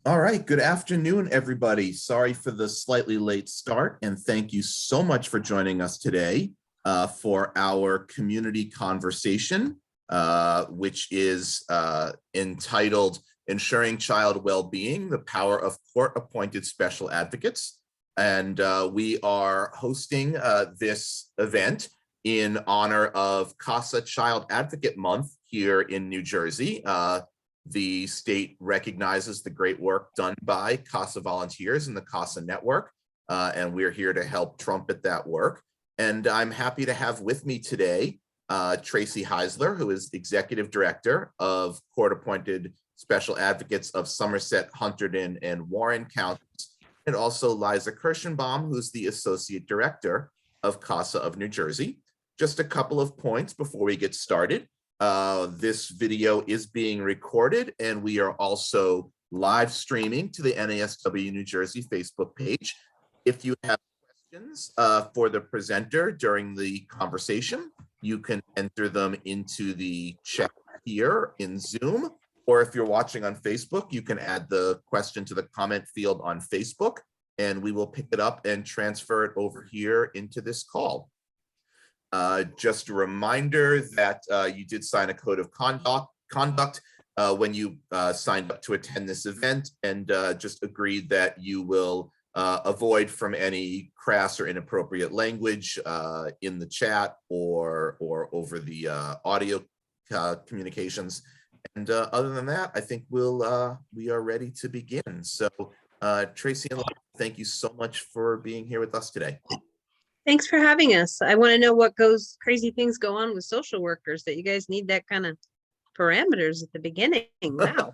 All right, good afternoon, everybody. Sorry for the slightly late start, and thank you so much for joining us today for our community conversation, which is entitled Ensuring Child Well-Being, the Power of Court-Appointed Special Advocates. And we are hosting this event in honor of CASA Child Advocate Month here in New Jersey. The state recognizes the great work done by CASA volunteers and the CASA network, and we're here to help trumpet that work. And I'm happy to have with me today Tracey Heisler, who is Executive Director of Court-Appointed Special Advocates of Somerset, Hunterdon, and Warren Counties, and also Liza Kirschenbaum, who's the Associate Director of CASA of New Jersey. Just a couple of points before we get started. This video is being recorded, and we are also live streaming to the NASW New Jersey Facebook page. If you have questions for the presenter during the conversation, you can enter them into the chat here in Zoom, or if you're watching on Facebook, you can add the question to the comment field on Facebook, and we will pick it up and transfer it over here into this call. Just a reminder that you did sign a code of conduct when you signed up to attend this event, and just agreed that you will avoid from any crass or inappropriate language in the chat or over the audio communications. And other than that, I think we are ready to begin. So Tracey and Liza, thank you so much for being here with us today. Thanks for having us. I want to know what crazy things go on with social workers that you guys need that kind of parameters at the beginning. Wow.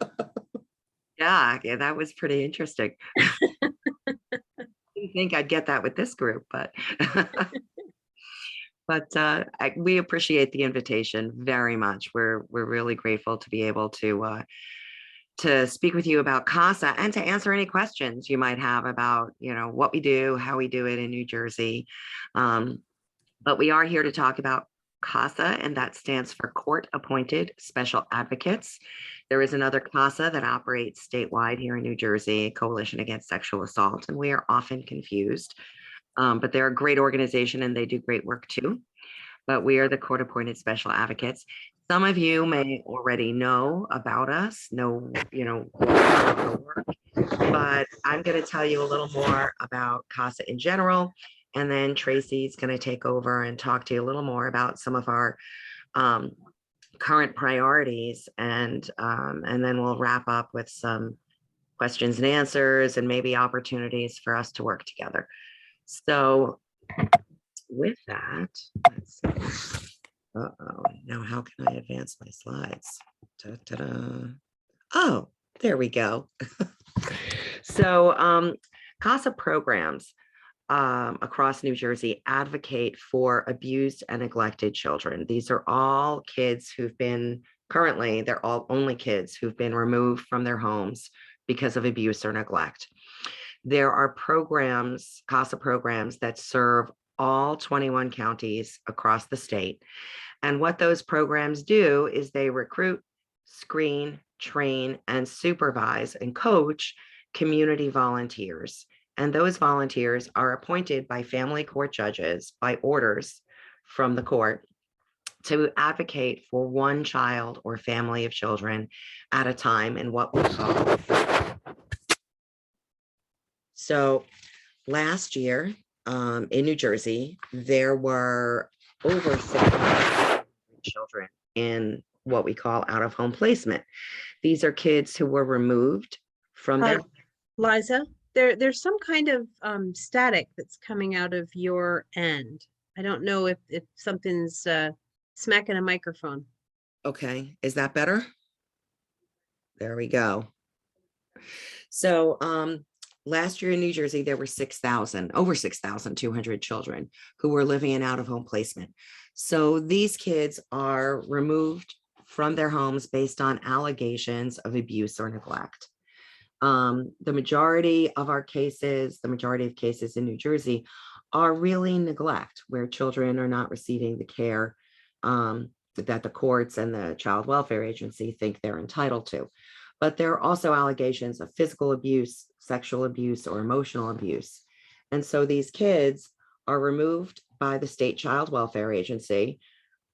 Yeah, that was pretty interesting. I didn't think I'd get that with this group, but we appreciate the invitation very much. We're really grateful to be able to speak with you about CASA and to answer any questions you might have about, what we do, how we do it in New Jersey. But we are here to talk about CASA, and that stands for Court-Appointed Special Advocates. There is another CASA that operates statewide here in New Jersey, Coalition Against Sexual Assault, and we are often confused. But they're a great organization and they do great work too. But we are the Court-Appointed Special Advocates. Some of you may already know about us, work, but I'm going to tell you a little more about CASA in general, and then Tracey's going to take over and talk to you a little more about some of our current priorities, and then we'll wrap up with some questions and answers and maybe opportunities for us to work together. So with that, let's see. Now how can I advance my slides? Oh, there we go. So CASA programs across New Jersey advocate for abused and neglected children. These are all kids who've been, currently, they're all only kids who've been removed from their homes because of abuse or neglect. There are programs, CASA programs, that serve all 21 counties across the state. And what those programs do is they recruit, screen, train, and supervise and coach community volunteers. And those volunteers are appointed by family court judges by orders from the court to advocate for one child or family of children at a time in what we call. So last year in New Jersey, there were over 600 children in what we call out-of-home placement. These are kids who were removed from their... Liza, there's some kind of static that's coming out of your end. I don't know if something's smacking a microphone. Okay, is that better? There we go. So last year in New Jersey, there were over 6,200 children who were living in out-of-home placement. So these kids are removed from their homes based on allegations of abuse or neglect. The majority of cases in New Jersey are really neglect, where children are not receiving the care that the courts and the child welfare agency think they're entitled to. But there are also allegations of physical abuse, sexual abuse, or emotional abuse. And so these kids are removed by the State Child Welfare Agency,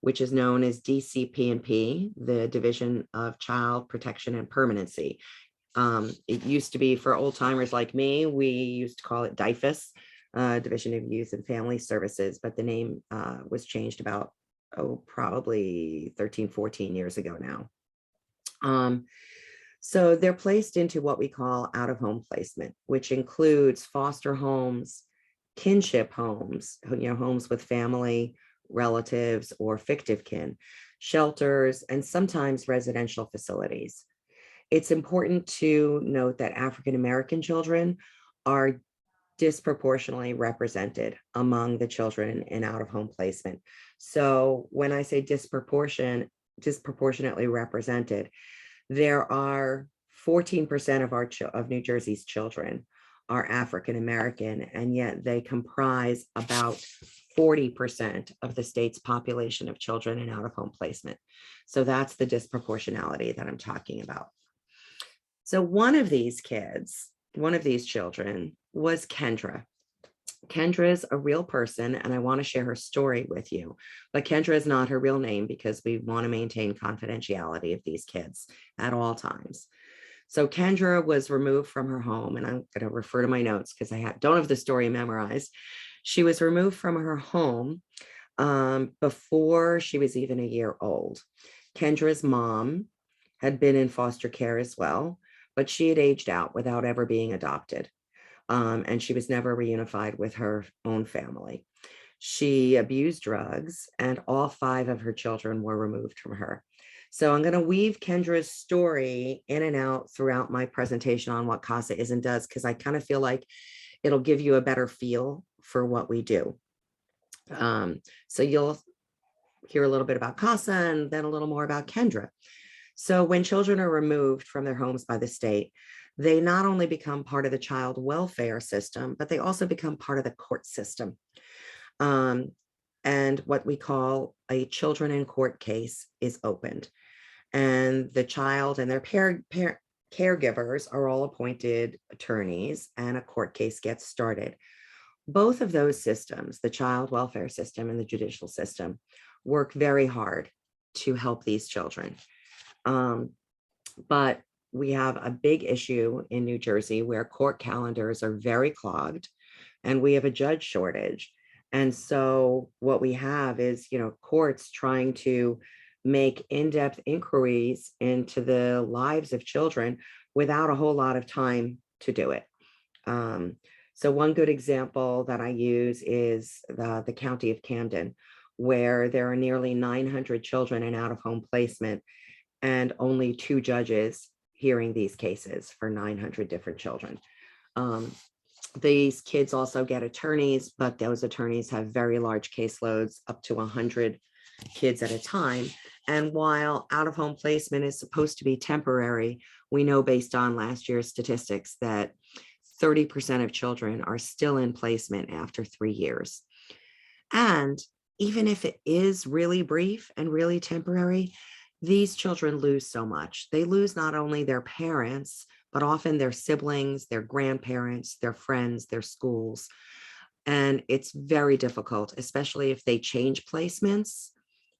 which is known as DCP&P, the Division of Child Protection and Permanency. It used to be, for old timers like me, we used to call it DYFS, Division of Youth and Family Services, but the name was changed about, probably 13, 14 years ago now. So they're placed into what we call out-of-home placement, which includes foster homes, kinship homes, homes with family, relatives, or fictive kin, shelters, and sometimes residential facilities. It's important to note that African-American children are disproportionately represented among the children in out-of-home placement. So when I say disproportionately represented, there are 14% of New Jersey's children are African-American, and yet they comprise about 40% of the state's population of children in out-of-home placement. So that's the disproportionality that I'm talking about. So one of these children was Kendra. Kendra is a real person, and I want to share her story with you. But Kendra is not her real name because we want to maintain confidentiality of these kids at all times. So Kendra was removed from her home, and I'm going to refer to my notes because I don't have the story memorized. She was removed from her home before she was even a year old. Kendra's mom had been in foster care as well, but she had aged out without ever being adopted. And she was never reunified with her own family. She abused drugs, and all 5 of her children were removed from her. So I'm going to weave Kendra's story in and out throughout my presentation on what CASA is and does, because I kind of feel like it'll give you a better feel for what we do. So you'll hear a little bit about CASA and then a little more about Kendra. So when children are removed from their homes by the state, they not only become part of the child welfare system, but they also become part of the court system. And what we call a children in court case is opened. And the child and their caregivers are all appointed attorneys, and a court case gets started. Both of those systems, the child welfare system and the judicial system, work very hard to help these children. But we have a big issue in New Jersey where court calendars are very clogged, and we have a judge shortage. And so what we have is, courts trying to make in-depth inquiries into the lives of children without a whole lot of time to do it. So one good example that I use is the county of Camden, where there are nearly 900 children in out-of-home placement and only 2 judges hearing these cases for 900 different children. These kids also get attorneys, but those attorneys have very large caseloads, up to 100 kids at a time. And while out-of-home placement is supposed to be temporary, we know based on last year's statistics that 30% of children are still in placement after 3 years. And even if it is really brief and really temporary, these children lose so much. They lose not only their parents, but often their siblings, their grandparents, their friends, their schools. And it's very difficult, especially if they change placements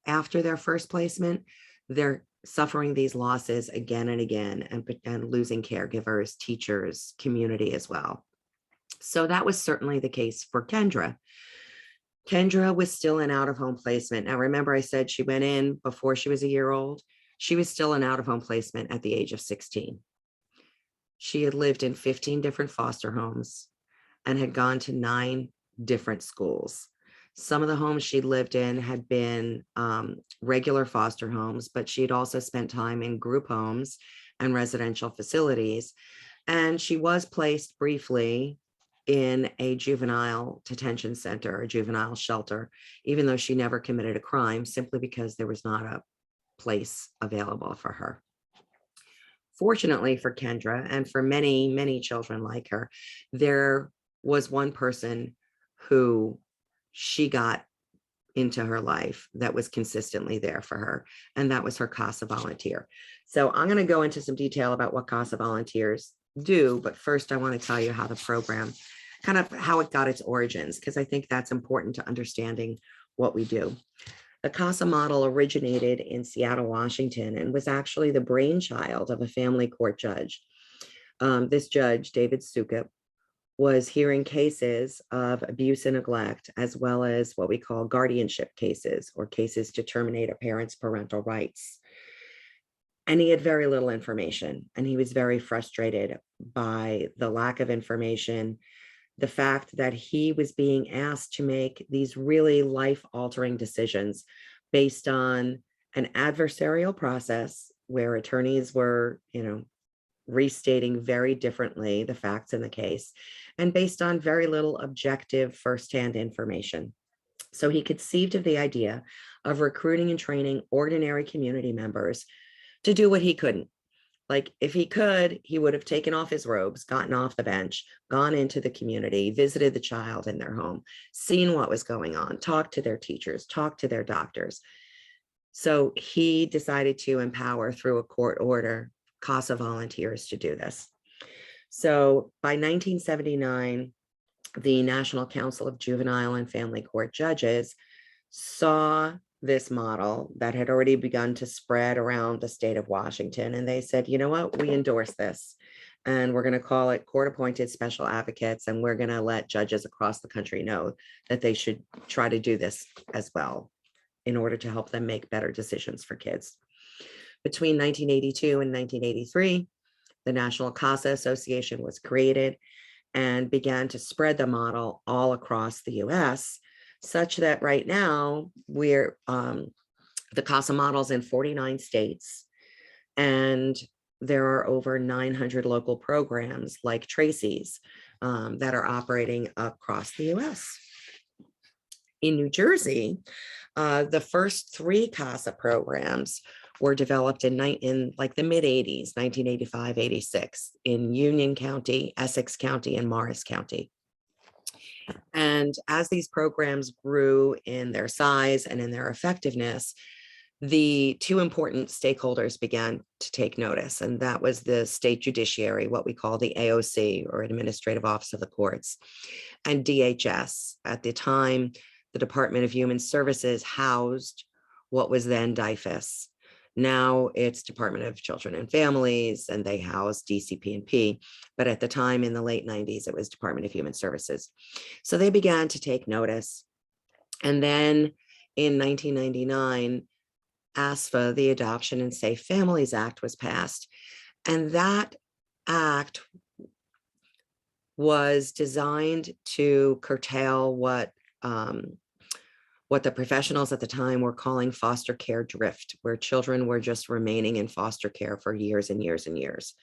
after their first placement. They're suffering these losses again and again, and losing caregivers, teachers, community as well. So that was certainly the case for Kendra. Kendra was still in out-of-home placement. Now, remember I said she went in before she was a year old. She was still in out-of-home placement at the age of 16. She had lived in 15 different foster homes and had gone to 9 different schools. Some of the homes she lived in had been regular foster homes, but she'd also spent time in group homes and residential facilities. And she was placed briefly in a juvenile detention center, a juvenile shelter, even though she never committed a crime, simply because there was not a place available for her. Fortunately for Kendra, and for many, many children like her, there was one person who she got into her life that was consistently there for her, and that was her CASA volunteer. So I'm going to go into some detail about what CASA volunteers do, but first I want to tell you how the program, kind of how it got its origins, because I think that's important to understanding what we do. The CASA model originated in Seattle, Washington, and was actually the brainchild of a family court judge. This judge, David Sukup, was hearing cases of abuse and neglect, as well as what we call guardianship cases, or cases to terminate a parent's parental rights. And he had very little information, and he was very frustrated by the lack of information, the fact that he was being asked to make these really life-altering decisions based on an adversarial process where attorneys were, restating very differently the facts in the case, and based on very little objective firsthand information. So he conceived of the idea of recruiting and training ordinary community members to do what he couldn't. Like, if he could, he would have taken off his robes, gotten off the bench, gone into the community, visited the child in their home, seen what was going on, talked to their teachers, talked to their doctors. So he decided to empower, through a court order, CASA volunteers to do this. So by 1979, the National Council of Juvenile and Family Court Judges saw this model that had already begun to spread around the state of Washington. And they said, you know what, we endorse this. And we're going to call it court-appointed special advocates. And we're going to let judges across the country know that they should try to do this as well in order to help them make better decisions for kids. Between 1982 and 1983, the National CASA Association was created and began to spread the model all across the US, such that right now we're the CASA models in 49 states, and there are over 900 local programs like Tracey's that are operating across the US. In New Jersey, the first 3 CASA programs were developed in like the mid-80s, 1985, 86, in Union County, Essex County, and Morris County. And as these programs grew in their size and in their effectiveness, the 2 important stakeholders began to take notice, and that was the state judiciary, what we call the AOC, or Administrative Office of the Courts, and DHS. At the time, the Department of Human Services housed what was then DIFAS. Now it's Department of Children and Families, and they house DCP&P. But at the time, in the late 90s, it was Department of Human Services. So they began to take notice. And then in 1999, ASFA, the Adoption and Safe Families Act, was passed. And that act was designed to curtail what the professionals at the time were calling foster care drift, where children were just remaining in foster care for years and years and years.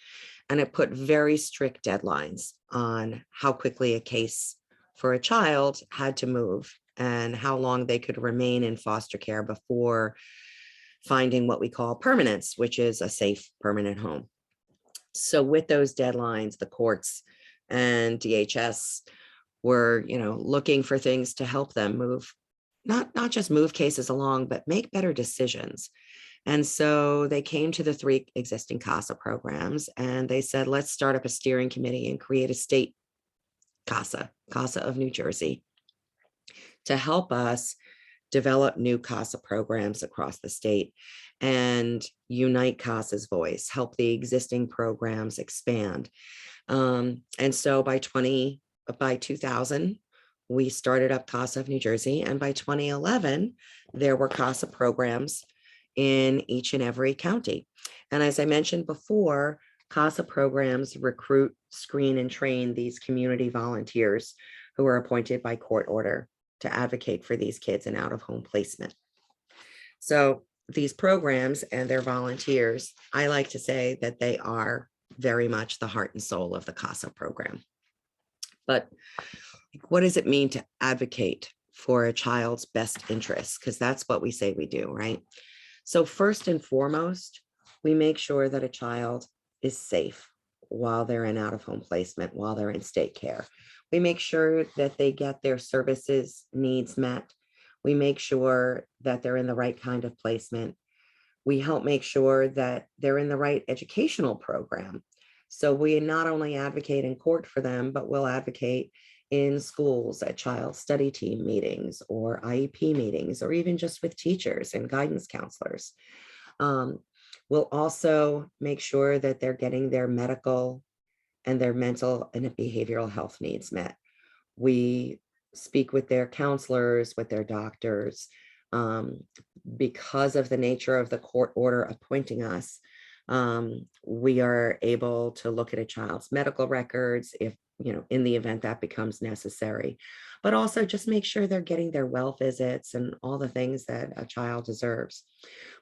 And it put very strict deadlines on how quickly a case for a child had to move and how long they could remain in foster care before finding what we call permanence, which is a safe permanent home. So with those deadlines, the courts and DHS were, looking for things to help them move, not just move cases along, but make better decisions. And so they came to the 3 existing CASA programs and they said, let's start up a steering committee and create a state CASA of New Jersey, to help us develop new CASA programs across the state and unite CASA's voice, help the existing programs expand. And so by 2000, we started up CASA of New Jersey, and by 2011, there were CASA programs in each and every county. And as I mentioned before, CASA programs recruit, screen, and train these community volunteers who are appointed by court order to advocate for these kids in out-of-home placement. So these programs and their volunteers, I like to say that they are very much the heart and soul of the CASA program. But what does it mean to advocate for a child's best interests? Because that's what we say we do, right? So first and foremost, we make sure that a child is safe while they're in out-of-home placement, while they're in state care. We make sure that they get their services needs met. We make sure that they're in the right kind of placement. We help make sure that they're in the right educational program. So we not only advocate in court for them, but we'll advocate in schools at child study team meetings or IEP meetings, or even just with teachers and guidance counselors. We'll also make sure that they're getting their medical and their mental and behavioral health needs met. We speak with their counselors, with their doctors. Because of the nature of the court order appointing us, we are able to look at a child's medical records if, in the event that becomes necessary, but also just make sure they're getting their well visits and all the things that a child deserves.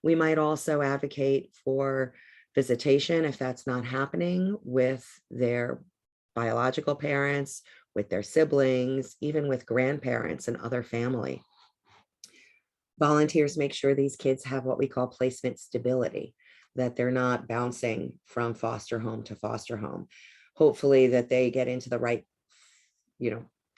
We might also advocate for visitation if that's not happening with their biological parents, with their siblings, even with grandparents and other family. Volunteers make sure these kids have what we call placement stability, that they're not bouncing from foster home to foster home. Hopefully that they get into the right,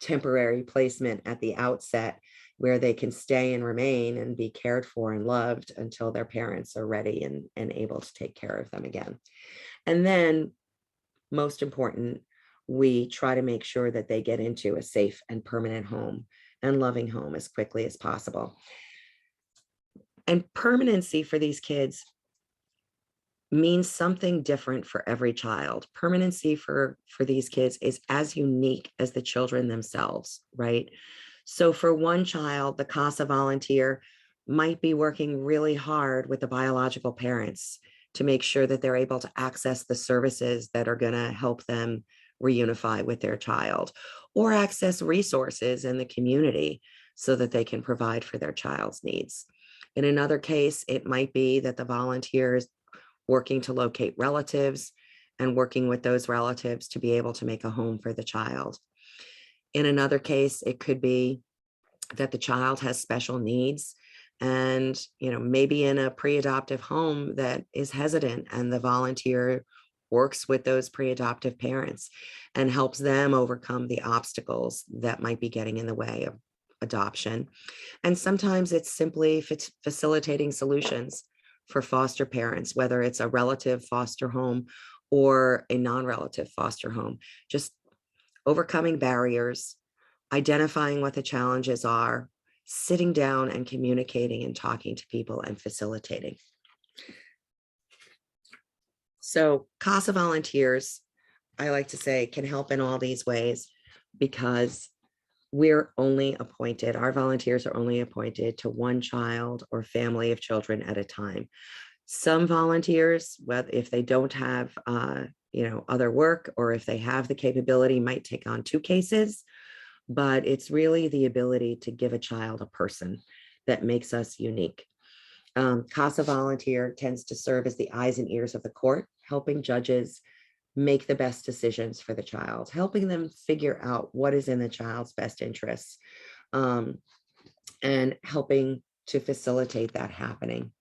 temporary placement at the outset where they can stay and remain and be cared for and loved until their parents are ready and able to take care of them again. And then, most important, we try to make sure that they get into a safe and permanent home and loving home as quickly as possible. And permanency for these kids means something different for every child. Permanency for these kids is as unique as the children themselves, right? So for one child, the CASA volunteer might be working really hard with the biological parents to make sure that they're able to access the services that are going to help them reunify with their child, or access resources in the community so that they can provide for their child's needs. In another case, it might be that the volunteers working to locate relatives and working with those relatives to be able to make a home for the child. In another case, it could be that the child has special needs and, maybe in a pre-adoptive home that is hesitant, and the volunteer works with those pre-adoptive parents and helps them overcome the obstacles that might be getting in the way of adoption. And sometimes it's simply facilitating solutions for foster parents, whether it's a relative foster home or a non-relative foster home, just overcoming barriers, identifying what the challenges are, sitting down and communicating and talking to people and facilitating. So CASA volunteers, I like to say, can help in all these ways because we're only appointed, our volunteers are only appointed to one child or family of children at a time. Some volunteers, whether if they don't have other work, or if they have the capability, might take on 2 cases, but it's really the ability to give a child a person that makes us unique. CASA volunteer tends to serve as the eyes and ears of the court, helping judges make the best decisions for the child, helping them figure out what is in the child's best interests, and helping to facilitate that happening.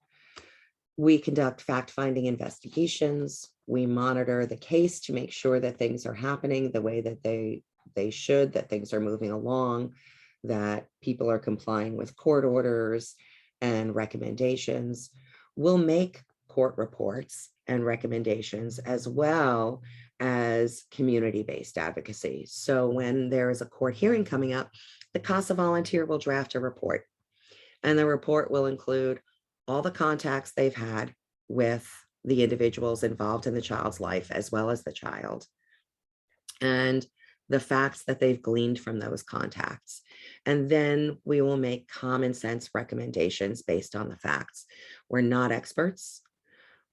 We conduct fact-finding investigations. We monitor the case to make sure that things are happening the way that they should, that things are moving along, that people are complying with court orders and recommendations. We'll make court reports and recommendations as well as community-based advocacy. So when there is a court hearing coming up, the CASA volunteer will draft a report, and the report will include all the contacts they've had with the individuals involved in the child's life, as well as the child, and the facts that they've gleaned from those contacts. And then we will make common sense recommendations based on the facts. We're not experts.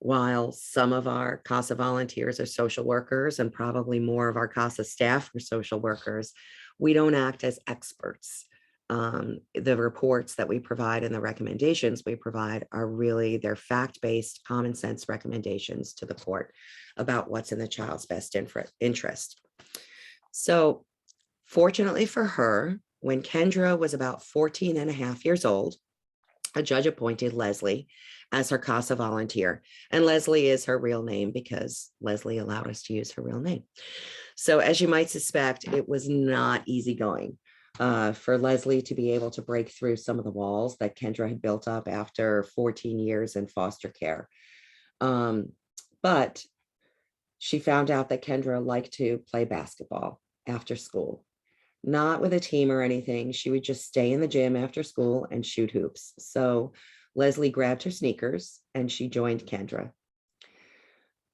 While some of our CASA volunteers are social workers, and probably more of our CASA staff are social workers, we don't act as experts. The reports that we provide and the recommendations we provide are really their fact-based, common sense recommendations to the court about what's in the child's best interest. So fortunately for her, when Kendra was about 14 and a half years old, a judge appointed Leslie as her CASA volunteer. And Leslie is her real name because Leslie allowed us to use her real name. So as you might suspect, it was not easygoing. for Leslie to be able to break through some of the walls that Kendra had built up after 14 years in foster care. But she found out that Kendra liked to play basketball after school, not with a team or anything. She would just stay in the gym after school and shoot hoops. So Leslie grabbed her sneakers and she joined Kendra.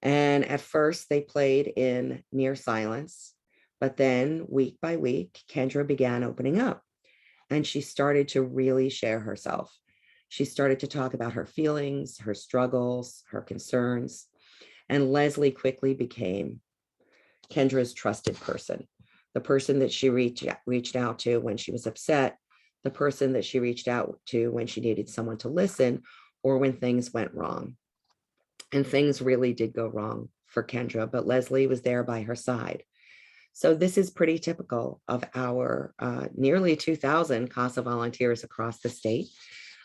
And at first they played in near silence, but then week by week, Kendra began opening up and she started to really share herself. She started to talk about her feelings, her struggles, her concerns, and Leslie quickly became Kendra's trusted person, the person that she reached out to when she was upset, the person that she reached out to when she needed someone to listen or when things went wrong. And things really did go wrong for Kendra, but Leslie was there by her side. So this is pretty typical of our nearly 2,000 CASA volunteers across the state.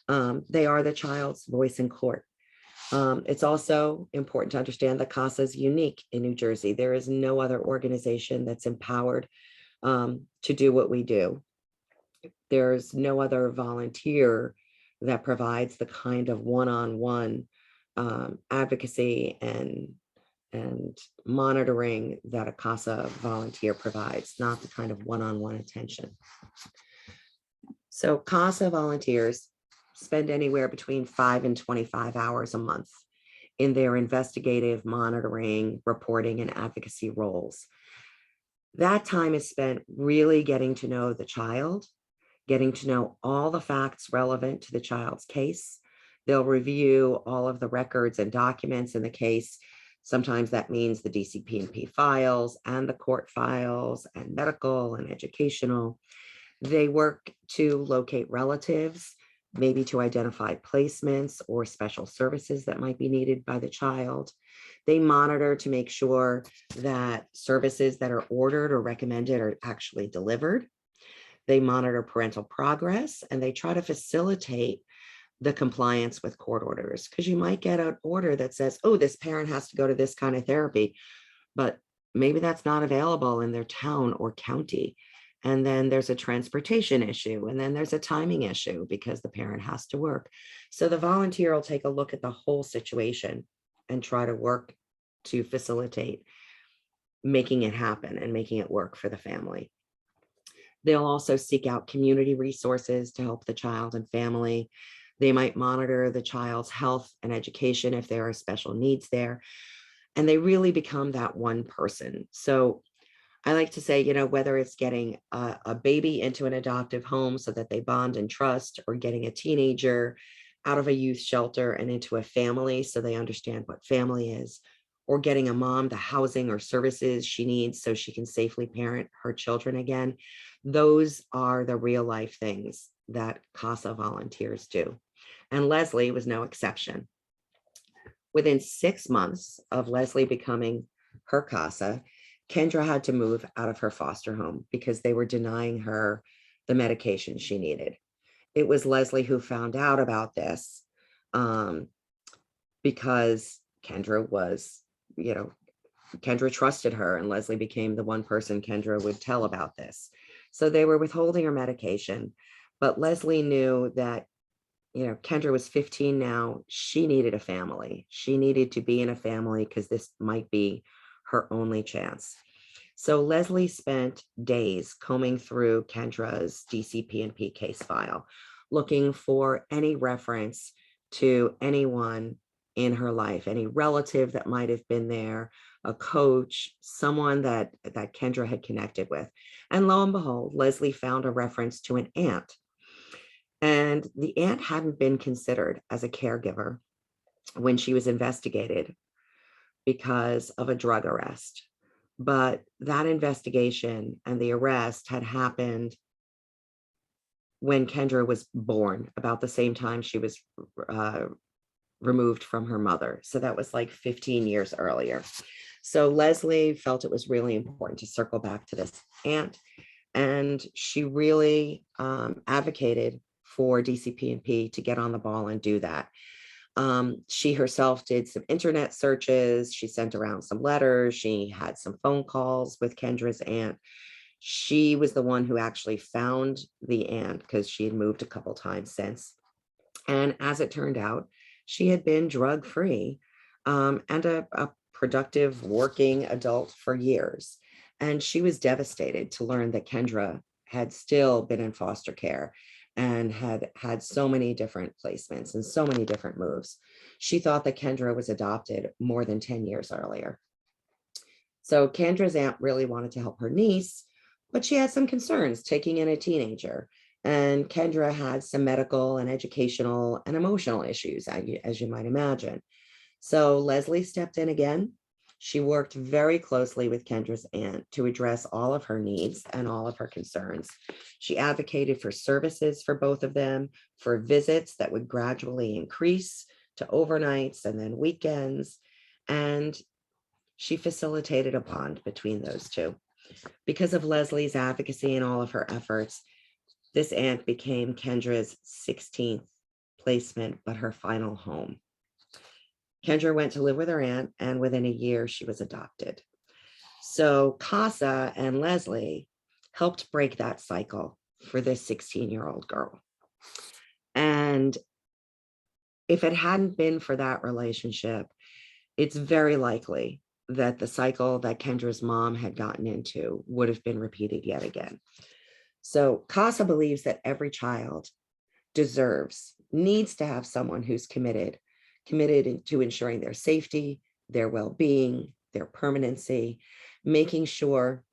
They are the child's voice in court. It's also important to understand that CASA is unique in New Jersey. There is no other organization that's empowered to do what we do. There's no other volunteer that provides the kind of one-on-one advocacy and monitoring that a CASA volunteer provides, not the kind of one-on-one attention. So CASA volunteers spend anywhere between 5 and 25 hours a month in their investigative, monitoring, reporting, and advocacy roles. That time is spent really getting to know the child, getting to know all the facts relevant to the child's case. They'll review all of the records and documents in the case. Sometimes that means the DCP&P files and the court files and medical and educational. They work to locate relatives, maybe to identify placements or special services that might be needed by the child. They monitor to make sure that services that are ordered or recommended are actually delivered. They monitor parental progress and they try to facilitate the compliance with court orders, because you might get an order that says, oh, this parent has to go to this kind of therapy, but maybe that's not available in their town or county. And then there's a transportation issue, and then there's a timing issue because the parent has to work. So the volunteer will take a look at the whole situation and try to work to facilitate making it happen and making it work for the family. They'll also seek out community resources to help the child and family. They might monitor the child's health and education if there are special needs there. And they really become that one person. So I like to say, whether it's getting a baby into an adoptive home so that they bond and trust, or getting a teenager out of a youth shelter and into a family so they understand what family is, or getting a mom the housing or services she needs so she can safely parent her children again. Those are the real life things that CASA volunteers do. And Leslie was no exception. Within 6 months of Leslie becoming her CASA, Kendra had to move out of her foster home because they were denying her the medication she needed. It was Leslie who found out about this because Kendra was, Kendra trusted her, and Leslie became the one person Kendra would tell about this. So they were withholding her medication, but Leslie knew that, Kendra was 15 now. She needed a family. She needed to be in a family because this might be her only chance. So Leslie spent days combing through Kendra's DCP&P case file, looking for any reference to anyone in her life, any relative that might have been there, a coach, someone that Kendra had connected with. And lo and behold, Leslie found a reference to an aunt. And the aunt hadn't been considered as a caregiver when she was investigated because of a drug arrest. But that investigation and the arrest had happened when Kendra was born, about the same time she was removed from her mother. So that was like 15 years earlier. So Leslie felt it was really important to circle back to this aunt, and she really advocated for DCP&P to get on the ball and do that. She herself did some internet searches. She sent around some letters. She had some phone calls with Kendra's aunt. She was the one who actually found the aunt because she had moved a couple times since. And as it turned out, she had been drug-free and a productive working adult for years. And she was devastated to learn that Kendra had still been in foster care and had had so many different placements and so many different moves. She thought that Kendra was adopted more than 10 years earlier. So Kendra's aunt really wanted to help her niece, but she had some concerns taking in a teenager. And Kendra had some medical and educational and emotional issues, as you might imagine. So Leslie stepped in again. She worked very closely with Kendra's aunt to address all of her needs and all of her concerns. She advocated for services for both of them, for visits that would gradually increase to overnights and then weekends. And she facilitated a bond between those two. Because of Leslie's advocacy and all of her efforts, this aunt became Kendra's 16th placement, but her final home. Kendra went to live with her aunt, and within a year, she was adopted. So CASA and Leslie helped break that cycle for this 16-year-old girl. And if it hadn't been for that relationship, it's very likely that the cycle that Kendra's mom had gotten into would have been repeated yet again. So CASA believes that every child needs to have someone who's committed to ensuring their safety, their well-being, their permanency, making sure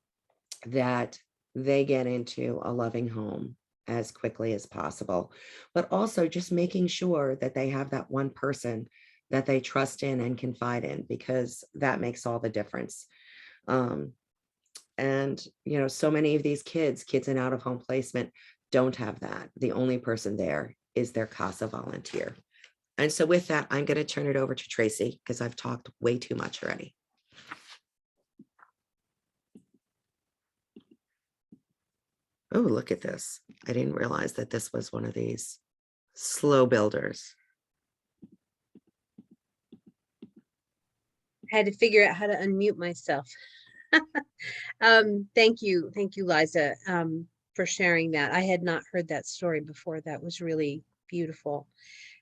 that they get into a loving home as quickly as possible, but also just making sure that they have that one person that they trust in and confide in, because that makes all the difference. And, you know, so many of these kids in out of home placement don't have that. The only person there is their CASA volunteer. And so with that, I'm going to turn it over to Tracey because I've talked way too much already. Oh, look at this. I didn't realize that this was one of these slow builders. I had to figure out how to unmute myself. Thank you, Liza, for sharing that. I had not heard that story before. That was really beautiful.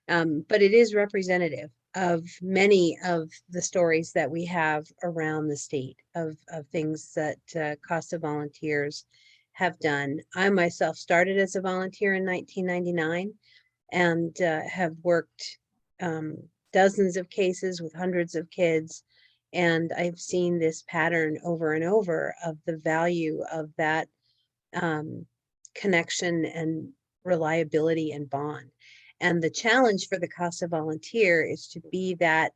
But it is representative of many of the stories that we have around the state of things that CASA volunteers have done. I myself started as a volunteer in 1999 and have worked dozens of cases with hundreds of kids. And I've seen this pattern over and over of the value of that connection and reliability and bond. And the challenge for the CASA volunteer is to be that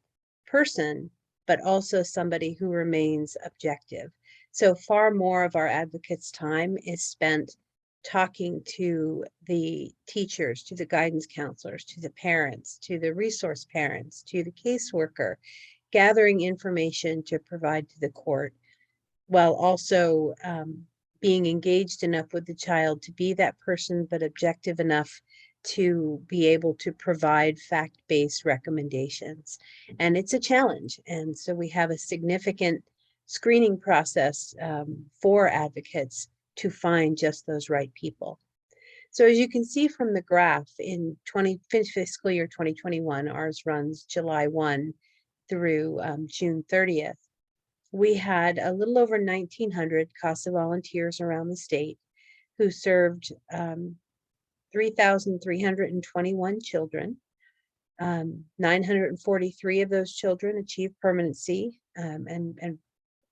person, but also somebody who remains objective. So far more of our advocates' time is spent talking to the teachers, to the guidance counselors, to the parents, to the resource parents, to the caseworker, gathering information to provide to the court, while also being engaged enough with the child to be that person, but objective enough to be able to provide fact-based recommendations. And it's a challenge. And so we have a significant screening process for advocates to find just those right people. So as you can see from the graph, in fiscal year 2021, ours runs July 1 through June 30th. We had a little over 1,900 CASA volunteers around the state who served 3,321 children. 943 of those children achieved permanency and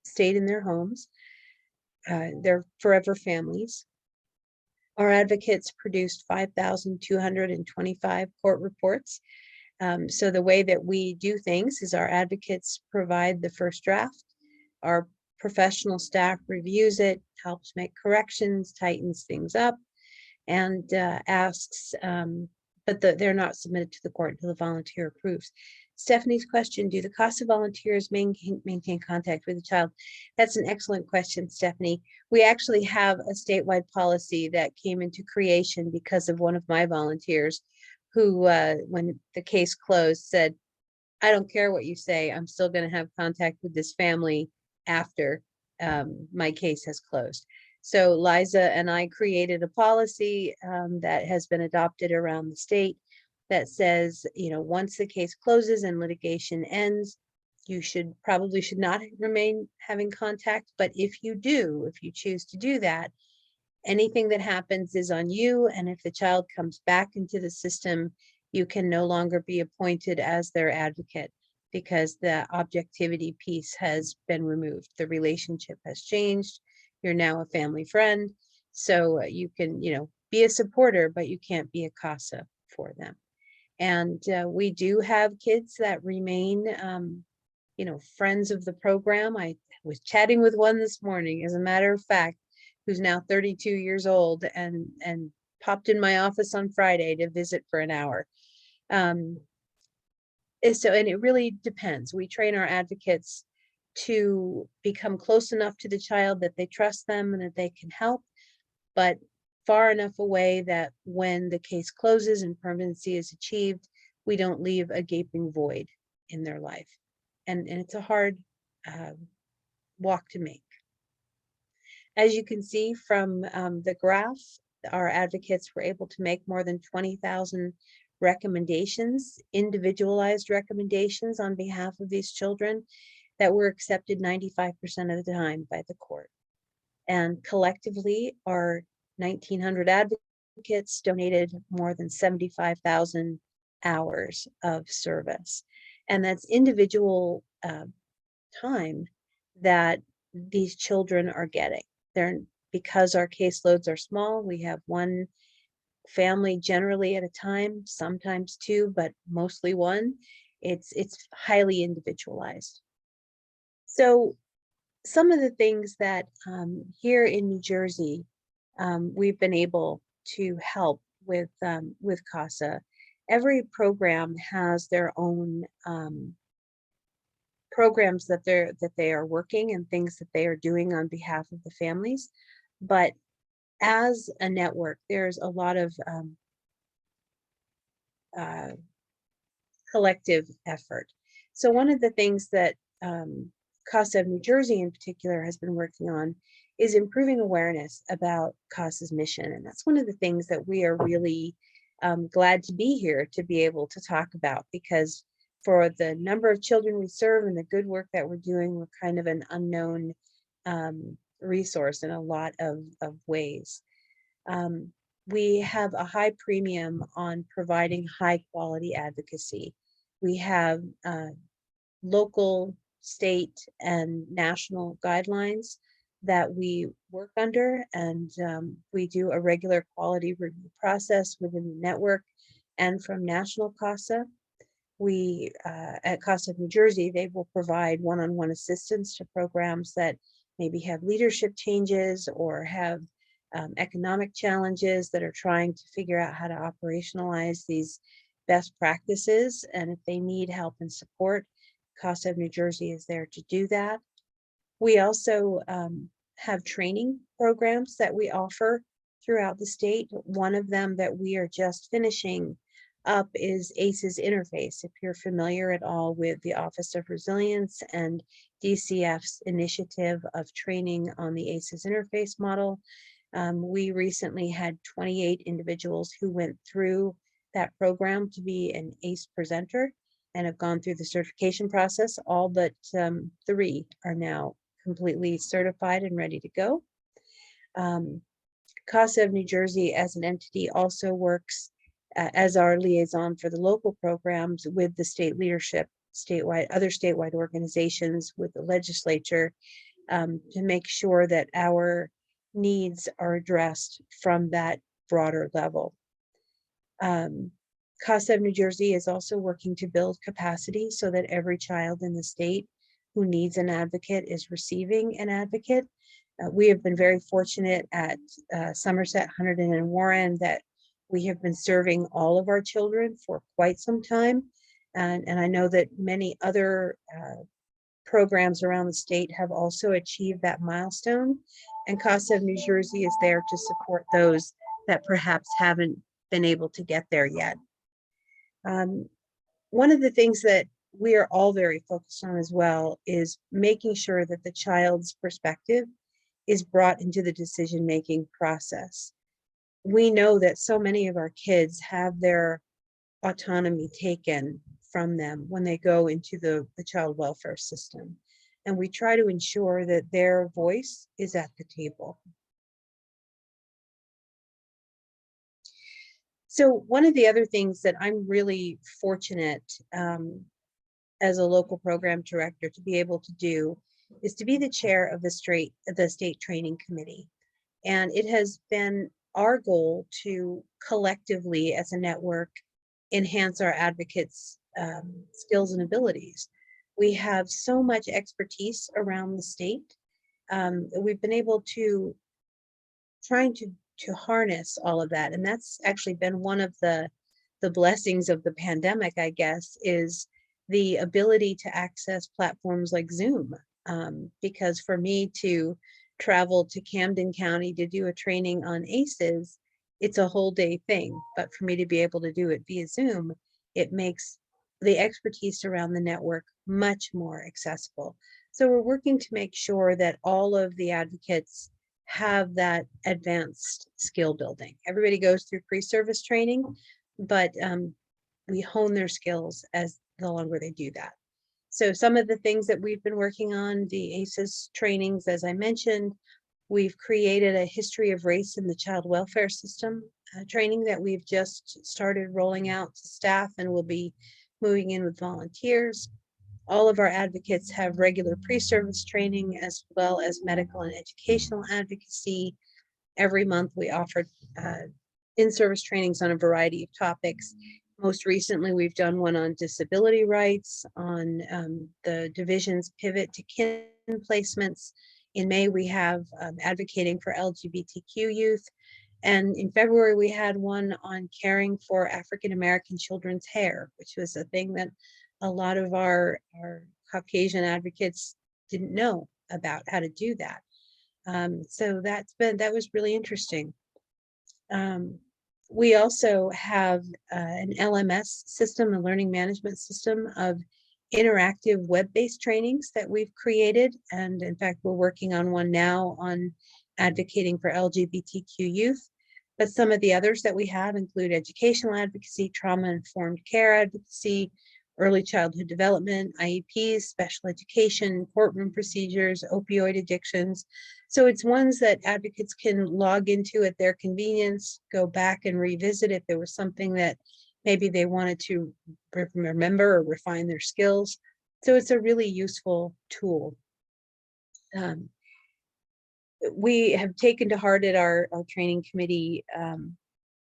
stayed in their homes. They're forever families. Our advocates produced 5,225 court reports. So the way that we do things is our advocates provide the first draft. Our professional staff reviews it, helps make corrections, tightens things up, and asks, but they're not submitted to the court until the volunteer approves. Stephanie's question, do the CASA volunteers maintain contact with the child? That's an excellent question, Stephanie. We actually have a statewide policy that came into creation because of one of my volunteers who, when the case closed, said, I don't care what you say, I'm still going to have contact with this family after my case has closed. So Liza and I created a policy that has been adopted around the state that says, once the case closes and litigation ends, you probably should not remain having contact. But if you choose to do that, anything that happens is on you. And if the child comes back into the system, you can no longer be appointed as their advocate because the objectivity piece has been removed. The relationship has changed. You're now a family friend. So you can, be a supporter, but you can't be a CASA for them. And we do have kids that remain, friends of the program. I was chatting with one this morning, as a matter of fact, who's now 32 years old and popped in my office on Friday to visit for an hour. And it really depends. We train our advocates to become close enough to the child that they trust them and that they can help, but far enough away that when the case closes and permanency is achieved, we don't leave a gaping void in their life. And it's a hard walk to make. As you can see from the graph, our advocates were able to make more than 20,000 recommendations, individualized recommendations on behalf of these children that were accepted 95% of the time by the court. And collectively, our 1,900 advocates donated more than 75,000 hours of service. And that's individual time that these children are getting. Because our caseloads are small, we have one family generally at a time, sometimes two, but mostly one. It's highly individualized. So some of the things that here in New Jersey, we've been able to help with CASA. Every program has their own programs that they are working and things that they are doing on behalf of the families. But as a network, there's a lot of collective effort. So one of the things that CASA of New Jersey in particular has been working on is improving awareness about CASA's mission. And that's one of the things that we are really glad to be here to be able to talk about, because for the number of children we serve and the good work that we're doing, we're kind of an unknown resource in a lot of ways. We have a high premium on providing high quality advocacy. We have local, state, and national guidelines that we work under, and we do a regular quality review process within the network and from National CASA. We, at CASA of New Jersey, they will provide one-on-one assistance to programs that maybe have leadership changes or have economic challenges that are trying to figure out how to operationalize these best practices. And if they need help and support, CASA of New Jersey is there to do that. We also have training programs that we offer throughout the state. One of them that we are just finishing up is ACE's Interface. If you're familiar at all with the Office of Resilience and DCF's initiative of training on the ACE's Interface model, we recently had 28 individuals who went through that program to be an ACE presenter and have gone through the certification process. All but 3 are now completely certified and ready to go. CASA of New Jersey as an entity also works as our liaison for the local programs with the state leadership, other statewide organizations, with the legislature, to make sure that our needs are addressed from that broader level. CASA of New Jersey is also working to build capacity so that every child in the state who needs an advocate is receiving an advocate. We have been very fortunate at Somerset, Hunterdon, and Warren that we have been serving all of our children for quite some time. And I know that many other programs around the state have also achieved that milestone. And CASA of New Jersey is there to support those that perhaps haven't been able to get there yet. One of the things that we are all very focused on as well is making sure that the child's perspective is brought into the decision-making process. We know that so many of our kids have their autonomy taken from them when they go into the child welfare system. And we try to ensure that their voice is at the table. So one of the other things that I'm really fortunate as a local program director to be able to do is to be the chair of the state training committee. And it has been our goal to collectively as a network enhance our advocates' skills and abilities. We have so much expertise around the state. We've been able to trying to harness all of that. And that's actually been one of the blessings of the pandemic, I guess, is the ability to access platforms like Zoom. Because for me to travel to Camden County to do a training on ACEs, it's a whole day thing. But for me to be able to do it via Zoom, it makes the expertise around the network much more accessible. So we're working to make sure that all of the advocates have that advanced skill building. Everybody goes through pre-service training, but we hone their skills as the longer they do that. So some of the things that we've been working on, the ACEs trainings, as I mentioned, we've created a history of race in the child welfare system training that we've just started rolling out to staff and will be moving in with volunteers. All of our advocates have regular pre-service training as well as medical and educational advocacy. Every month we offer in-service trainings on a variety of topics. Most recently, we've done one on disability rights, on the division's pivot to kin placements. In May, we have advocating for LGBTQ youth. And in February, we had one on caring for African-American children's hair, which was a thing that a lot of our Caucasian advocates didn't know about how to do that. So that was really interesting. We also have an LMS system, a learning management system of interactive web-based trainings that we've created. And in fact, we're working on one now on advocating for LGBTQ youth. But some of the others that we have include educational advocacy, trauma-informed care advocacy, early childhood development, IEPs, special education, courtroom procedures, opioid addictions. So it's ones that advocates can log into at their convenience, go back and revisit if there was something that maybe they wanted to remember or refine their skills. So it's a really useful tool. We have taken to heart at our training committee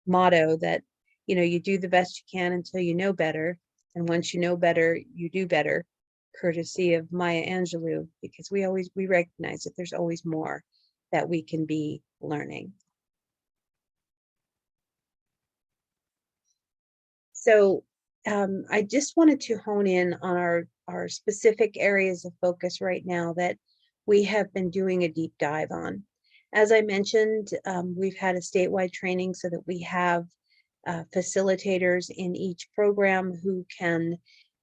motto that, you do the best you can until you know better. And once you know better, you do better, courtesy of Maya Angelou, because we recognize that there's always more that we can be learning. So I just wanted to hone in on our specific areas of focus right now that we have been doing a deep dive on. As I mentioned, we've had a statewide training so that we have facilitators in each program who can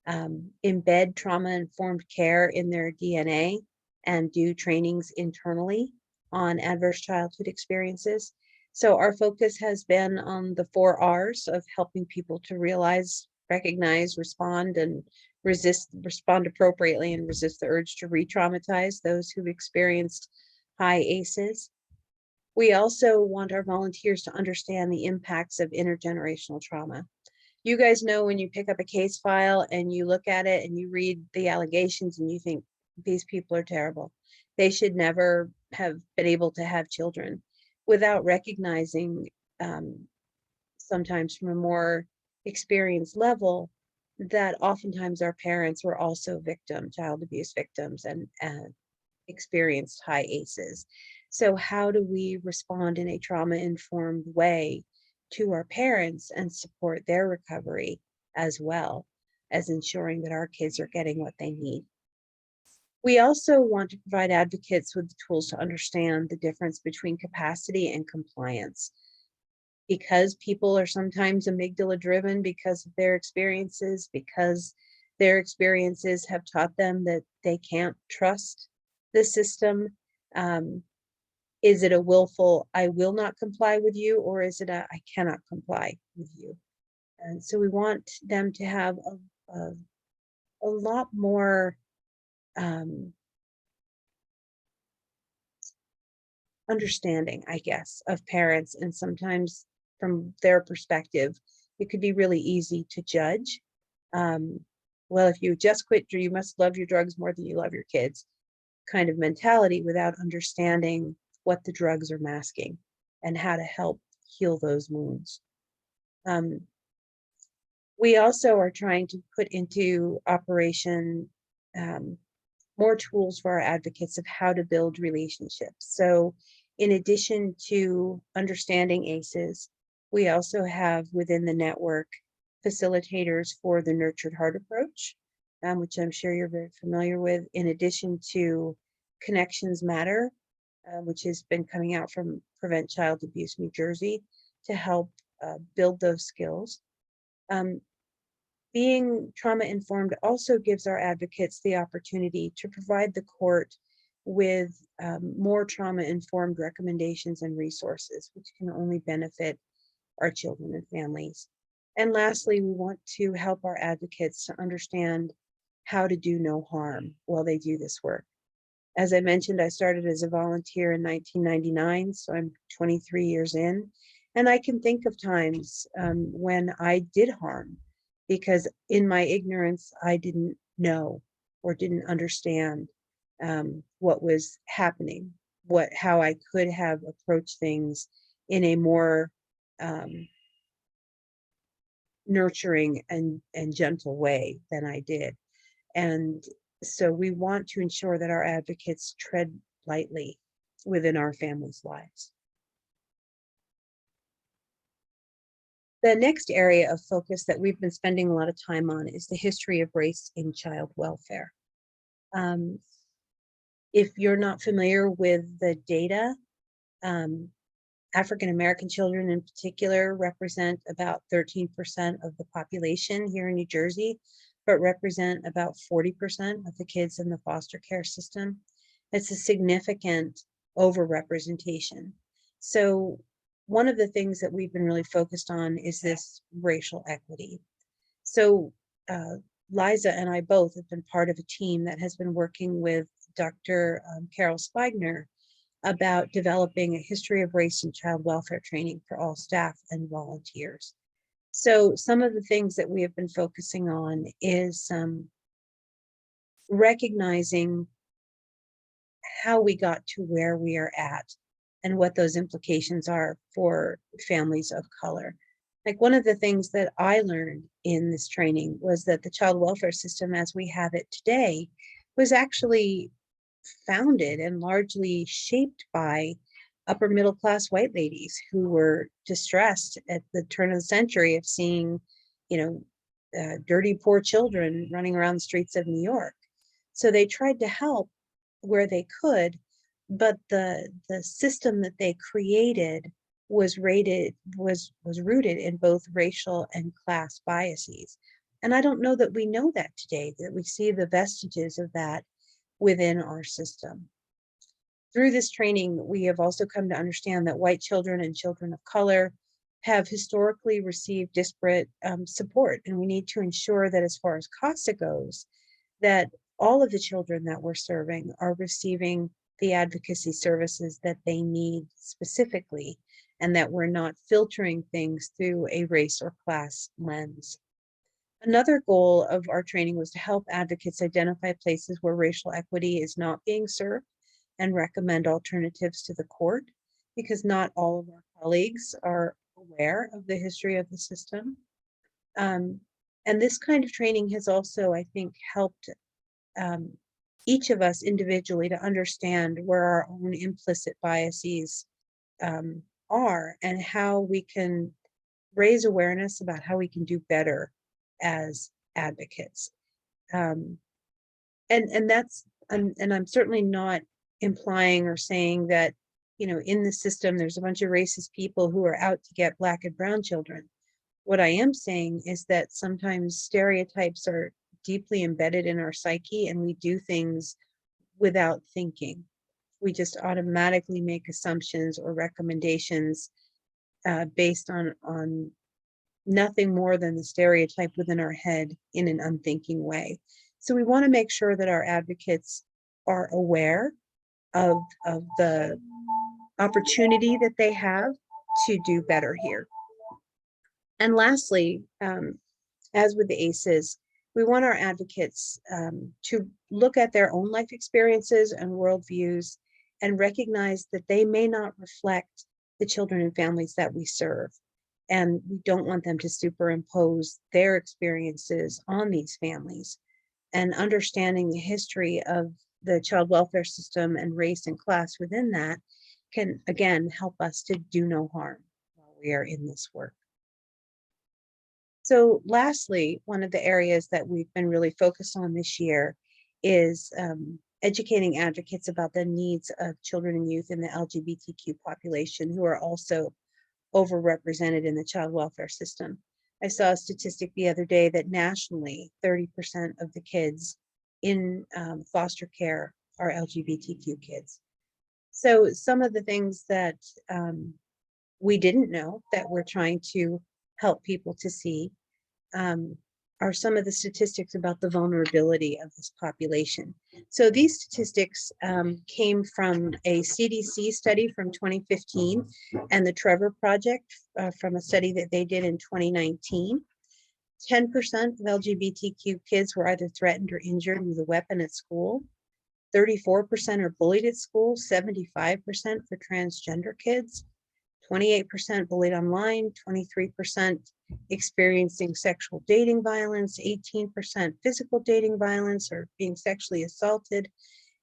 embed trauma-informed care in their DNA and do trainings internally on adverse childhood experiences. So our focus has been on the 4 R's of helping people to realize, recognize, respond, and respond appropriately and resist the urge to re-traumatize those who've experienced high ACEs. We also want our volunteers to understand the impacts of intergenerational trauma. You guys know when you pick up a case file and you look at it and you read the allegations and you think these people are terrible. They should never have been able to have children, without recognizing sometimes from a more experienced level that oftentimes our parents were also child abuse victims and experienced high ACEs. So how do we respond in a trauma-informed way to our parents and support their recovery, as well as ensuring that our kids are getting what they need? We also want to provide advocates with the tools to understand the difference between capacity and compliance. Because people are sometimes amygdala driven because of their experiences, because their experiences have taught them that they can't trust the system. Is it a willful, I will not comply with you, or is it a, I cannot comply with you? And so we want them to have a lot more understanding, I guess, of parents. And sometimes from their perspective, it could be really easy to judge. Well, if you just quit, you must love your drugs more than you love your kids kind of mentality, without understanding what the drugs are masking and how to help heal those wounds. We also are trying to put into operation more tools for our advocates of how to build relationships. So in addition to understanding ACEs, we also have within the network facilitators for the Nurtured Heart approach, which I'm sure you're very familiar with, in addition to Connections Matter, which has been coming out from Prevent Child Abuse New Jersey to help build those skills. Being trauma-informed also gives our advocates the opportunity to provide the court with more trauma-informed recommendations and resources, which can only benefit our children and families. And lastly, we want to help our advocates to understand how to do no harm while they do this work. As I mentioned, I started as a volunteer in 1999, so I'm 23 years in, and I can think of times when I did harm, because in my ignorance, I didn't know or didn't understand what was happening, how I could have approached things in a more nurturing and gentle way than I did. And so we want to ensure that our advocates tread lightly within our families' lives. The next area of focus that we've been spending a lot of time on is the history of race in child welfare. If you're not familiar with the data, African American children in particular represent about 13% of the population here in New Jersey, but represent about 40% of the kids in the foster care system. It's a significant overrepresentation. So one of the things that we've been really focused on is this racial equity. So Liza and I both have been part of a team that has been working with Dr. Carol Spigner about developing a history of race and child welfare training for all staff and volunteers. So some of the things that we have been focusing on is recognizing how we got to where we are at and what those implications are for families of color. Like, one of the things that I learned in this training was that the child welfare system as we have it today was actually founded and largely shaped by upper middle class white ladies who were distressed at the turn of the century of seeing, dirty, poor children running around the streets of New York. So they tried to help where they could, but the system that they created was rooted in both racial and class biases. And I don't know that we know that today, that we see the vestiges of that within our system. Through this training, we have also come to understand that white children and children of color have historically received disparate support, and we need to ensure that as far as CASA goes, that all of the children that we're serving are receiving the advocacy services that they need specifically, and that we're not filtering things through a race or class lens. Another goal of our training was to help advocates identify places where racial equity is not being served and recommend alternatives to the court, because not all of our colleagues are aware of the history of the system. And this kind of training has also, I think, helped each of us individually to understand where our own implicit biases are, and how we can raise awareness about how we can do better as advocates. And I'm certainly not implying or saying that, in the system, there's a bunch of racist people who are out to get Black and brown children. What I am saying is that sometimes stereotypes are deeply embedded in our psyche, and we do things without thinking. we just automatically make assumptions or recommendations based on nothing more than the stereotype within our head in an unthinking way. So we want to make sure that our advocates are aware of the opportunity that they have to do better here. And lastly, as with the ACEs, we want our advocates to look at their own life experiences and worldviews and recognize that they may not reflect the children and families that we serve. And we don't want them to superimpose their experiences on these families. And understanding the history of the child welfare system and race and class within that can, again, help us to do no harm while we are in this work. So lastly, one of the areas that we've been really focused on this year is educating advocates about the needs of children and youth in the LGBTQ population who are also overrepresented in the child welfare system. I saw a statistic the other day that nationally, 30% of the kids in foster care are LGBTQ kids. So some of the things that we didn't know that we're trying to help people to see are some of the statistics about the vulnerability of this population. So these statistics came from a CDC study from 2015 and the Trevor Project from a study that they did in 2019. 10% of LGBTQ kids were either threatened or injured with a weapon at school. 34% are bullied at school, 75% for transgender kids, 28% bullied online, 23% experiencing sexual dating violence, 18% physical dating violence or being sexually assaulted,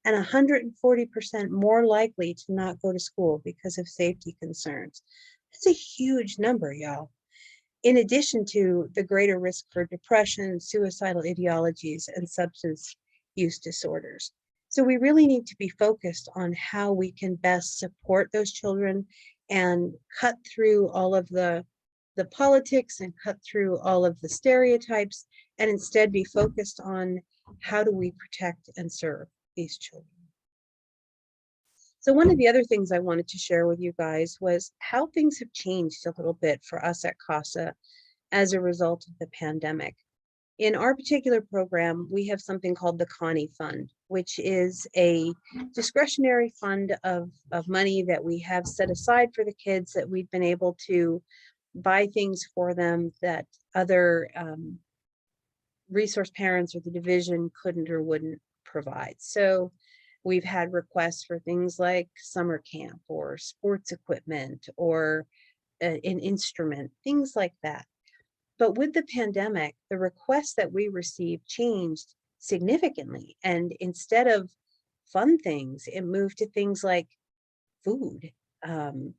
and 140% more likely to not go to school because of safety concerns. That's a huge number, y'all. In addition to the greater risk for depression, suicidal ideologies, and substance use disorders. So we really need to be focused on how we can best support those children and cut through all of the politics and cut through all of the stereotypes and instead be focused on how do we protect and serve these children. So one of the other things I wanted to share with you guys was how things have changed a little bit for us at CASA as a result of the pandemic. In our particular program, we have something called the Connie Fund, which is a discretionary fund of money that we have set aside for the kids that we've been able to buy things for them that other resource parents or the division couldn't or wouldn't provide. So we've had requests for things like summer camp or sports equipment or an instrument, things like that. But with the pandemic, the requests that we received changed significantly. And instead of fun things, it moved to things like food, to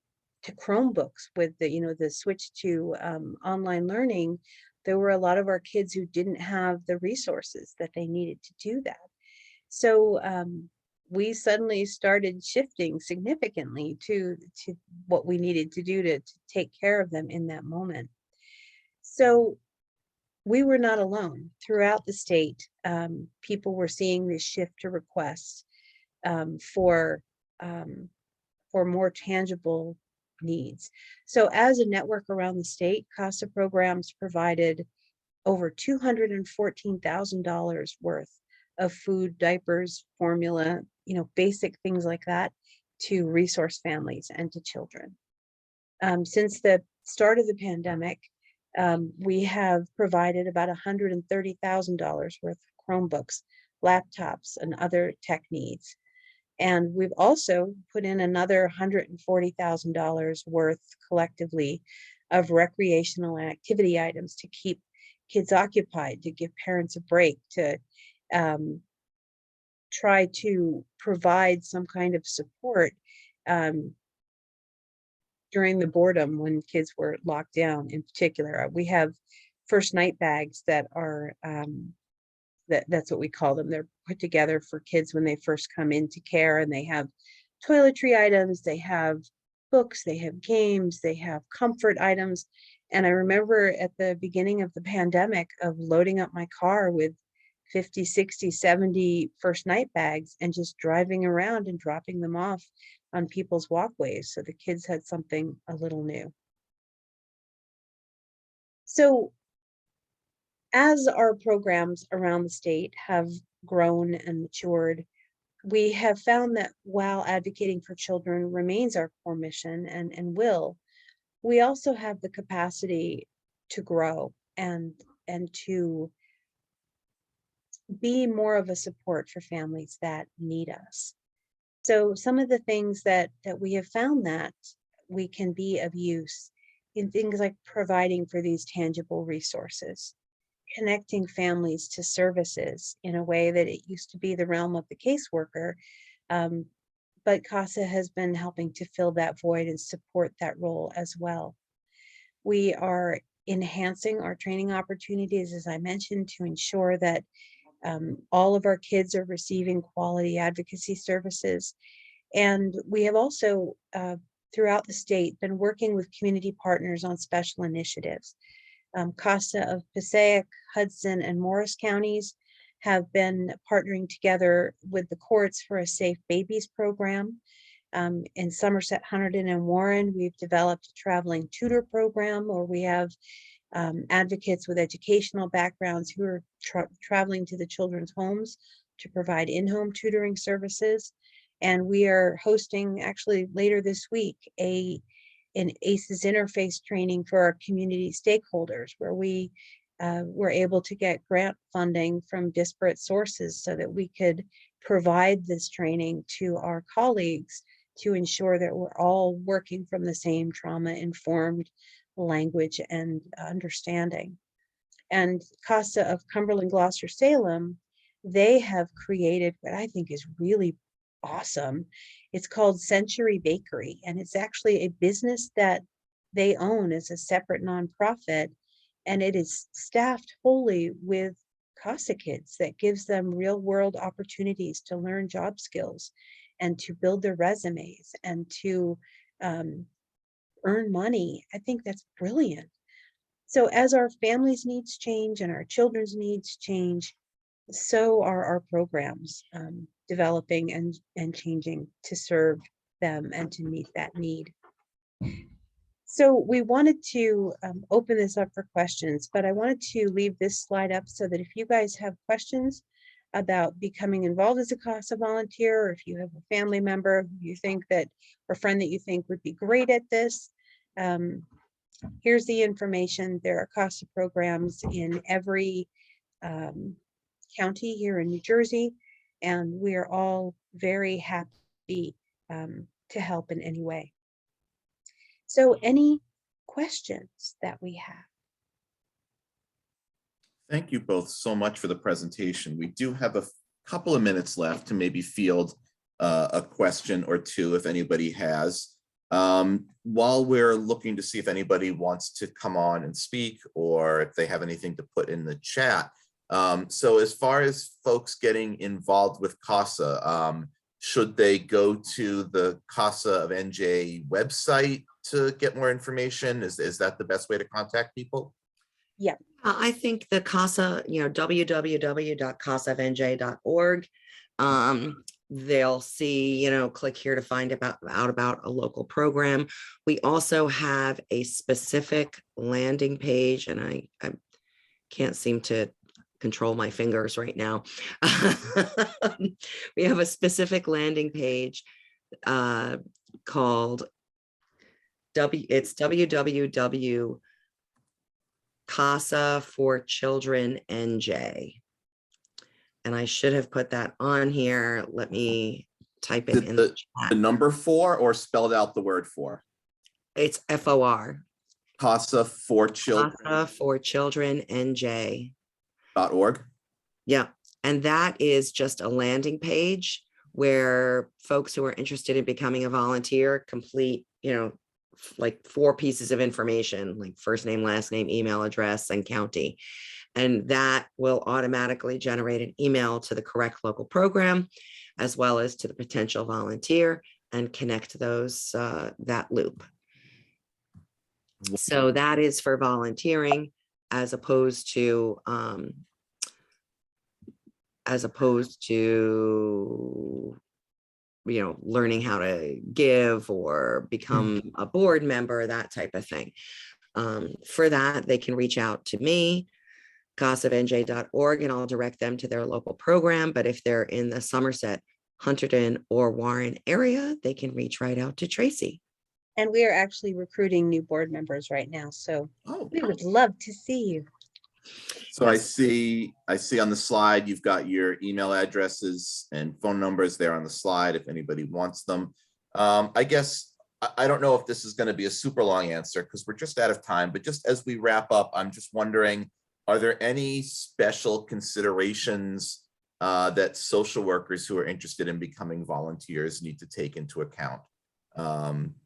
Chromebooks with the switch to online learning. There were a lot of our kids who didn't have the resources that they needed to do that. So we suddenly started shifting significantly to what we needed to do to take care of them in that moment. So we were not alone. Throughout the state, people were seeing this shift to requests for more tangible needs. So as a network around the state, CASA programs provided over $214,000 worth of food, diapers, formula, basic things like that to resource families and to children. Since the start of the pandemic, we have provided about $130,000 worth of Chromebooks, laptops, and other tech needs. And we've also put in another $140,000 worth collectively of recreational and activity items to keep kids occupied, to give parents a break, to try to provide some kind of support during the boredom when kids were locked down. In particular, we have first night bags that are that's what we call them. They're put together for kids when they first come into care, and they have toiletry items, they have books, they have games, they have comfort items. And I remember at the beginning of the pandemic of loading up my car with 50, 60, 70 first night bags and just driving around and dropping them off on people's walkways. So the kids had something a little new. So as our programs around the state have grown and matured, we have found that while advocating for children remains our core mission and will, we also have the capacity to grow and to be more of a support for families that need us. So some of the things that we have found that we can be of use in things like providing for these tangible resources, connecting families to services in a way that it used to be the realm of the caseworker, but CASA has been helping to fill that void and support that role as well. We are enhancing our training opportunities, as I mentioned, to ensure that all of our kids are receiving quality advocacy services. And we have also, throughout the state, been working with community partners on special initiatives. CASA of Passaic, Hudson, and Morris counties have been partnering together with the courts for a Safe Babies program. In Somerset, Hunterdon, and Warren, we've developed a traveling tutor program where we have advocates with educational backgrounds who are traveling to the children's homes to provide in-home tutoring services. And we are hosting, actually later this week, an ACEs interface training for our community stakeholders, where we were able to get grant funding from disparate sources so that we could provide this training to our colleagues to ensure that we're all working from the same trauma-informed language and understanding. And CASA of Cumberland, Gloucester, Salem, they have created what I think is really awesome. It's called Century Bakery, and it's actually a business that they own as a separate nonprofit, and it is staffed wholly with CASA kids that gives them real world opportunities to learn job skills and to build their resumes and to earn money. I think that's brilliant. So as our families' needs change and our children's needs change, so are our programs developing and changing to serve them and to meet that need. So we wanted to open this up for questions, but I wanted to leave this slide up so that if you guys have questions about becoming involved as a CASA volunteer, or if you have a family member who you think that, or friend that you think would be great at this, here's the information. There are CASA programs in every county here in New Jersey, and we are all very happy to help in any way. So any questions that we have? Thank you both so much for the presentation. We do have a couple of minutes left to maybe field a question or two if anybody has. While we're looking to see if anybody wants to come on and speak or if they have anything to put in the chat. So as far as folks getting involved with CASA, should they go to the CASA of NJ website to get more information? Is that the best way to contact people? Yeah. I think the CASA, www.casaofnj.org. They'll see, click here to find out about a local program. We also have a specific landing page, and I can't seem to control my fingers right now. We have a specific landing page called it's www. CASA for Children NJ. And I should have put that on here. Let me type it in the chat. The number 4 or spelled out the word 4? It's FOR. CASA for Children. CASA for Children NJ. .org. Yeah. And that is just a landing page where folks who are interested in becoming a volunteer complete, like 4 pieces of information, like first name, last name, email address, and county. And that will automatically generate an email to the correct local program, as well as to the potential volunteer, and connect those, that loop. So that is for volunteering, as opposed to as opposed to, you know, learning how to give or become a board member, that type of thing. For that, they can reach out to me, casaofnj.org, and I'll direct them to their local program. But if they're in the Somerset, Hunterdon, or Warren area, they can reach right out to Tracey. And we are actually recruiting new board members right now, so Oh, we would love to see you. so Yes. I see on the slide, you've got your email addresses and phone numbers there on the slide if anybody wants them. I guess, I don't know if this is going to be a super long answer because we're just out of time, but just as we wrap up, I'm just wondering, are there any special considerations that social workers who are interested in becoming volunteers need to take into account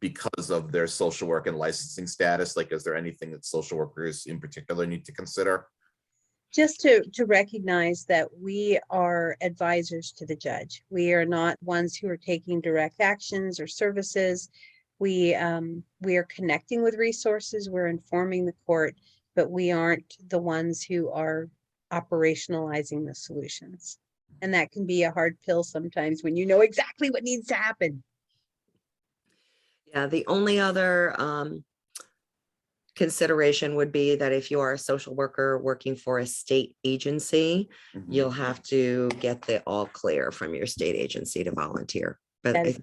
because of their social work and licensing status? Like, is there anything that social workers in particular need to consider? Just to recognize that we are advisors to the judge. We are not ones who are taking direct actions or services. We are connecting with resources, we're informing the court, but we aren't the ones who are operationalizing the solutions. And that can be a hard pill sometimes when you know exactly what needs to happen. Yeah, the only other consideration would be that if you are a social worker working for a state agency, you'll have to get the all clear from your state agency to volunteer. But That is,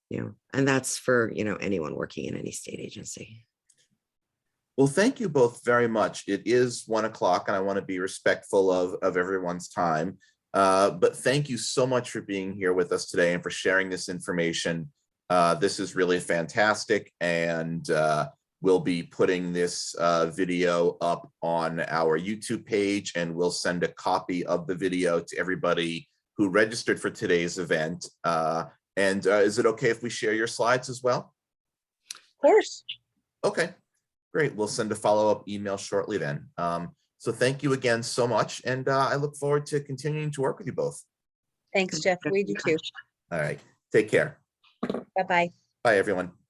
you know, and that's for, you know, anyone working in any state agency. Well, thank you both very much. It is 1 o'clock and I want to be respectful of everyone's time. But thank you so much for being here with us today and for sharing this information. This is really fantastic, and we'll be putting this video up on our YouTube page, and we'll send a copy of the video to everybody who registered for today's event. And is it okay if we share your slides as well? of course. Okay, great. We'll send a follow-up email shortly then. So thank you again so much, and I look forward to continuing to work with you both. Thanks, Jeff. We do too. All right, take care. Bye-bye. Bye, everyone.